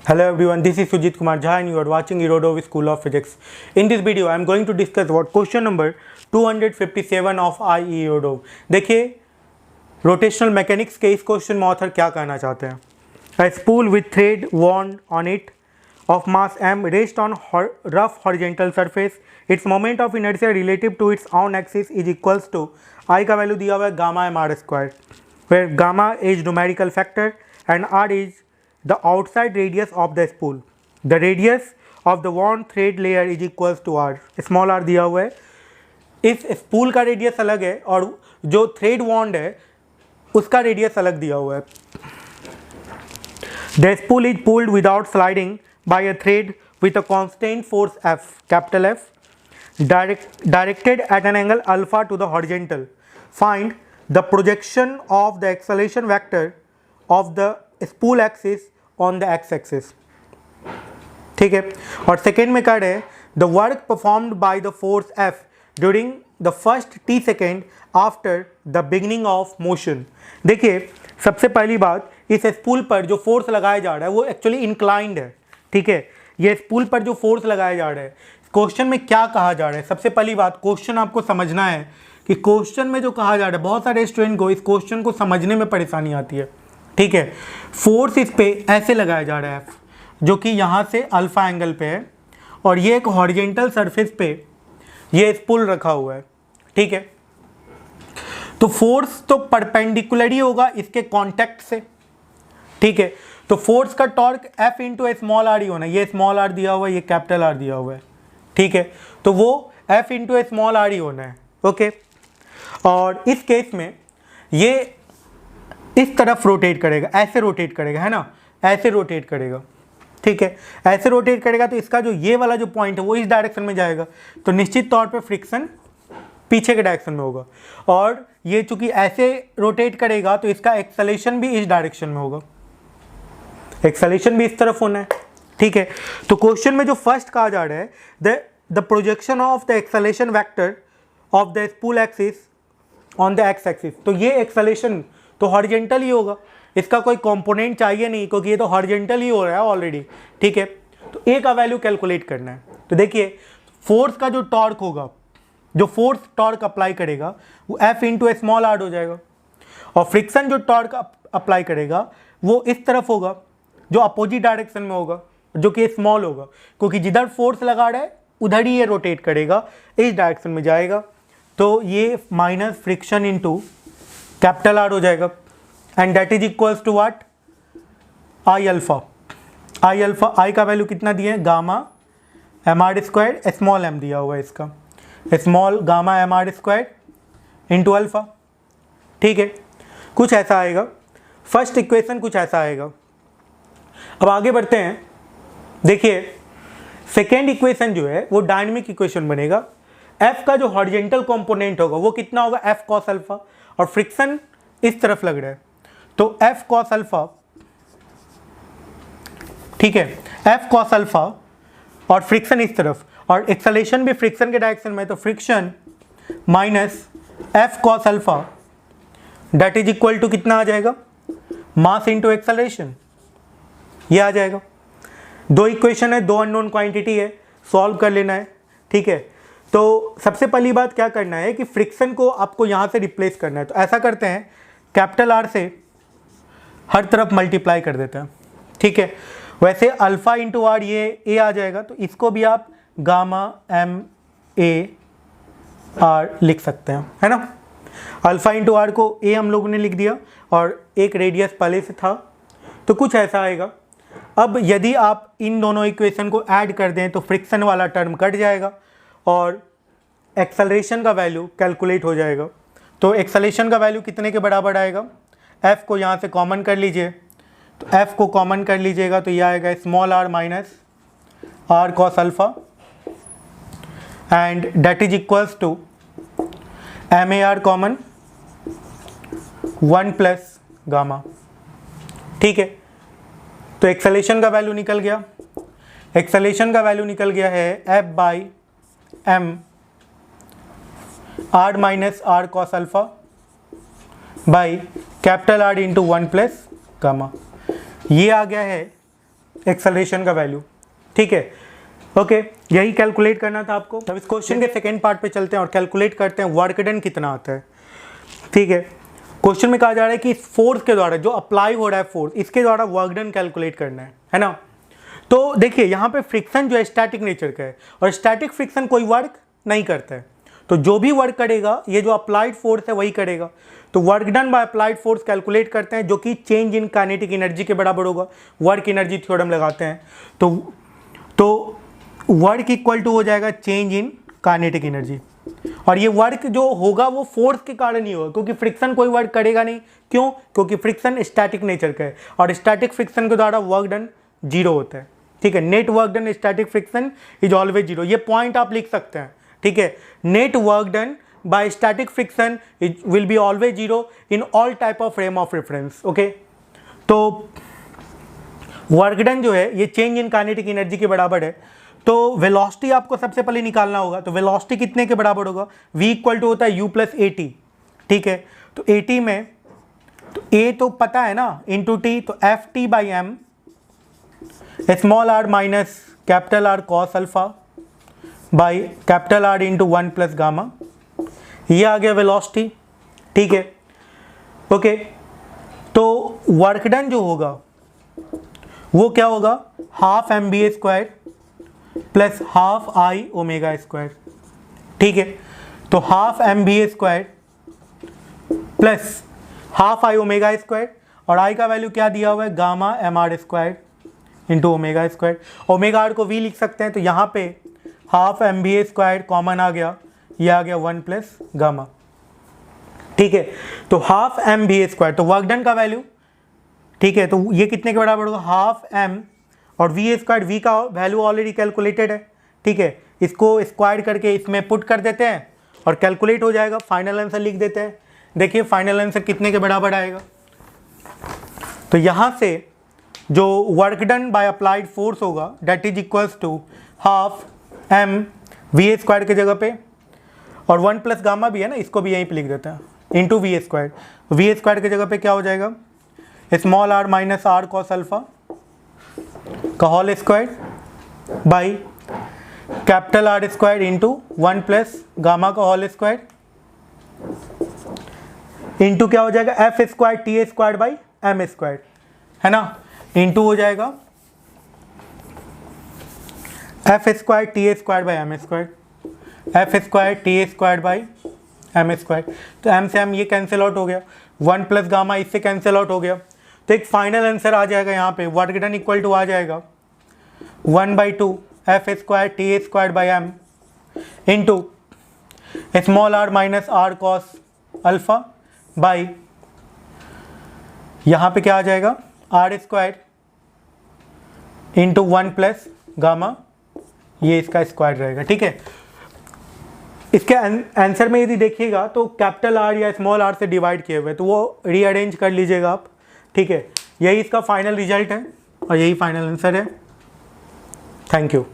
Hello everyone, this is Sujit Kumar Jha and you are watching Erodov School of Physics. In this video, I am going to discuss about question number 257 of IE Erodov. देखिए rotational mechanics के इस question में author क्या कहना चाहते हैं. A spool with thread wound on it of mass m rests on rough horizontal surface. Its moment of inertia relative to its own axis is equals to I का value दिया हुआ है gamma m r square, where gamma is numerical factor and r is the outside radius of the spool. The radius of the wound thread layer is equals to r. Small r दिया हुआ है. इस spool का radius अलग है और जो thread वॉन्ड है उसका रेडियस अलग दिया हुआ है. The spool is pulled without sliding by a thread with a constant force F, capital F, directed at an angle alpha to the horizontal. Find the projection of the acceleration vector of the spool axis on the x-axis. ठीक है. और second में कर है the work performed by the force F during the first t second after the beginning of motion. देखिए सबसे पहली बात, इस स्पूल पर जो फोर्स लगाया जा रहा है वो एक्चुअली इंक्लाइंड है. ठीक है, ये स्पूल पर जो फोर्स लगाया जा रहा है, क्वेश्चन में क्या कहा जा रहा है. सबसे पहली बात, क्वेश्चन आपको समझना है कि क्वेश्चन में जो कहा जा रहा है, बहुत सारे स्टूडेंट को इस क्वेश्चन को समझने में परेशानी आती है. ठीक है, फोर्स इस पे ऐसे लगाया जा रहा है F, जो कि यहाँ से अल्फा एंगल पे है और ये एक हॉरिजेंटल सरफेस पे ये स्पूल रखा हुआ है. ठीक है, तो फोर्स तो परपेंडिकुलर ही होगा इसके कांटेक्ट से. ठीक है, तो फोर्स का torque F into small R ही होना है. ये स्मॉल आर दिया हुआ है, ये कैपिटल आर दिया हुआ है. ठीक है, तो वो F इंटू स्मॉल आर ही होना है. ओके, और इस केस में ये इस तरफ रोटेट करेगा, ऐसे रोटेट करेगा, है ना, ऐसे रोटेट करेगा. ठीक है, ऐसे रोटेट करेगा तो इसका जो ये वाला जो पॉइंट है वो इस डायरेक्शन में जाएगा, तो निश्चित तौर पे फ्रिक्शन पीछे के डायरेक्शन में होगा. और ये चूंकि ऐसे रोटेट करेगा तो इसका एक्सेलेरेशन भी इस डायरेक्शन में होगा, एक्सेलेरेशन भी इस तरफ होना है. ठीक है, तो क्वेश्चन में जो फर्स्ट कहा जा रहा है the projection of the acceleration vector of the spool axis on the x axis. तो ये एक्सेलेरेशन तो हॉरिजेंटल ही होगा, इसका कोई कंपोनेंट चाहिए नहीं क्योंकि ये तो हॉरिजेंटल ही हो रहा है ऑलरेडी. ठीक है, तो ए का वैल्यू कैलकुलेट करना है. तो देखिए फोर्स का जो टॉर्क होगा, जो फोर्स टॉर्क अप्लाई करेगा वो F इंटू स्मॉल आर हो जाएगा, और फ्रिक्शन जो टॉर्क अप्लाई करेगा वो इस तरफ होगा जो अपोजिट डायरेक्शन में होगा, जो कि स्मॉल होगा, क्योंकि जिधर फोर्स लगा रहा है उधर ही ये रोटेट करेगा, इस डायरेक्शन में जाएगा. तो ये minus friction into capital R हो जाएगा, and that is equals to what, I alpha. I alpha, I का वैल्यू कितना दिया है, gamma M R square, small M दिया हुआ है इसका, small gamma M R square into alpha. ठीक है, कुछ ऐसा आएगा. फर्स्ट इक्वेशन कुछ ऐसा आएगा. अब आगे बढ़ते हैं. देखिए सेकेंड इक्वेशन जो है वो डायनेमिक इक्वेशन बनेगा. F का जो हॉरिजेंटल कंपोनेंट होगा वो कितना होगा, F कॉस अल्फा, और फ्रिक्शन इस तरफ लग रहा है तो F कॉस अल्फा. ठीक है, F कॉस अल्फा और फ्रिक्शन इस तरफ, और एक्सेलेरेशन भी फ्रिक्शन के डायरेक्शन में, तो friction minus F cos alpha that is equal to कितना आ जाएगा, मास इंटू एक्सेलेरेशन. ये आ जाएगा. दो इक्वेशन है, दो अननोन क्वांटिटी है, सॉल्व कर लेना है. ठीक है, तो सबसे पहली बात क्या करना है कि फ्रिक्शन को आपको यहाँ से रिप्लेस करना है. तो ऐसा करते हैं, कैपिटल आर से हर तरफ मल्टीप्लाई कर देते हैं. ठीक है, वैसे अल्फा इंटू आर ये ए आ जाएगा, तो इसको भी आप गामा एम ए आर लिख सकते हैं, है ना. अल्फा इंटू आर को ए हम लोगों ने लिख दिया और एक रेडियस पहले से था, तो कुछ ऐसा आएगा. अब यदि आप इन दोनों इक्वेशन को ऐड कर दें तो फ्रिक्शन वाला टर्म कट जाएगा और एक्सेलरेशन का वैल्यू कैलकुलेट हो जाएगा. तो एक्सेलरेशन का वैल्यू कितने के बराबर आएगा, F को यहाँ से कॉमन कर लीजिए, तो F को कॉमन कर लीजिएगा तो ये आएगा small r minus r cos alpha, and that is equals to M A R common 1 plus gamma. ठीक है, तो एक्सेलरेशन का वैल्यू निकल गया. एक्सेलरेशन का वैल्यू निकल गया है F by M R minus R cos alpha by capital R into 1 plus gamma. ये आ गया है एक्सेलरेशन का वैल्यू। ठीक है, ओके, यही कैलकुलेट करना था आपको। अब इस क्वेश्चन के सेकेंड पार्ट पे चलते हैं और कैलकुलेट करते हैं वर्क डन कितना आता है। ठीक है, क्वेश्चन में कहा जा रहा है कि इस फोर्स के द्वारा जो अप्लाई हो रहा है फोर्स, इसके द्वारा वर्क डन कैलकुलेट करना है ना। तो देखिए यहाँ पे फ्रिक्शन जो है स्टैटिक नेचर का है और स्टैटिक फ्रिक्शन कोई वर्क नहीं करता है, तो जो भी वर्क करेगा ये जो अप्लाइड फोर्स है वही करेगा। तो work done by applied force calculate करते हैं जो कि चेंज इन काइनेटिक एनर्जी के बराबर होगा। वर्क एनर्जी थ्योरम लगाते हैं तो वर्क इक्वल टू हो जाएगा चेंज इन काइनेटिक एनर्जी, और ये वर्क जो होगा वो फोर्स के कारण ही होगा क्योंकि फ्रिक्शन कोई वर्क करेगा नहीं। क्यों? क्योंकि फ्रिक्शन स्टैटिक नेचर का है और स्टैटिक फ्रिक्शन के द्वारा वर्क डन जीरो होता है। ठीक है, net work done static friction is always zero, ये पॉइंट आप लिख सकते हैं। ठीक है, net work done bye static friction will be always zero in all type of frame of reference. Okay, तो वर्क डन जो है ये चेंज इन काइनेटिक एनर्जी के बराबर है। तो वेलोसिटी आपको सबसे पहले निकालना होगा, तो वेलोसिटी कितने के बराबर होगा? v इक्वल टू होता है u प्लस ए टी। ठीक है, तो ए टी में तो a तो पता है ना इंटू टी, तो F T by M small R minus capital R cos alpha by capital R into 1 plus gamma, ये आ गया वेलोसिटी। ठीक है, ओके, तो वर्क डन जो होगा वो क्या होगा? Half M B A square plus half I omega square. ठीक है, तो half M B A square plus half I omega square, और आई का वैल्यू क्या दिया हुआ है? Gamma M R square into omega square. Omega R को वी लिख सकते हैं, तो यहाँ पे half M B A square common आ गया, ये आ गया 1 प्लस गामा। ठीक है, तो half M B A square, तो वर्क डन का वैल्यू, ठीक है, तो ये कितने के बराबर होगा? हाफ एम और वी स्क्वायर, वी का वैल्यू ऑलरेडी कैलकुलेटेड है। ठीक है, इसको स्क्वायर करके इसमें पुट कर देते हैं और कैलकुलेट हो जाएगा। फाइनल आंसर लिख देते हैं। देखिए फाइनल आंसर कितने के बराबर आएगा। तो यहाँ से जो work done by applied force होगा that is equals to half M V square की जगह पे, और 1 प्लस गामा भी है ना, इसको भी यहीं पे लिख देते हैं, into V square. V square की जगह पे क्या हो जाएगा? Small R minus R cos alpha का whole square by capital R square into 1 plus gamma का होल स्क्वायर इंटू क्या हो जाएगा? F square T square by M square, है ना, इंटू हो जाएगा F square T square by M square, F square T square by M square. तो M से एम ये कैंसिल आउट हो गया, 1 प्लस गामा इससे कैंसिल आउट हो गया, तो एक फाइनल आंसर आ जाएगा यहाँ पे। वर्क डन इक्वल टू आ जाएगा 1/2 F square T square by M into small R minus R cos alpha by, यहाँ पे क्या आ जाएगा? R square into 1 plus gamma, ये इसका स्क्वायर रहेगा। ठीक है, इसके आंसर में यदि देखिएगा तो कैपिटल आर या स्मॉल आर से डिवाइड किए हुए, तो वो रीअरेंज कर लीजिएगा आप। ठीक है, यही इसका फाइनल रिजल्ट है और यही फाइनल आंसर है। Thank you.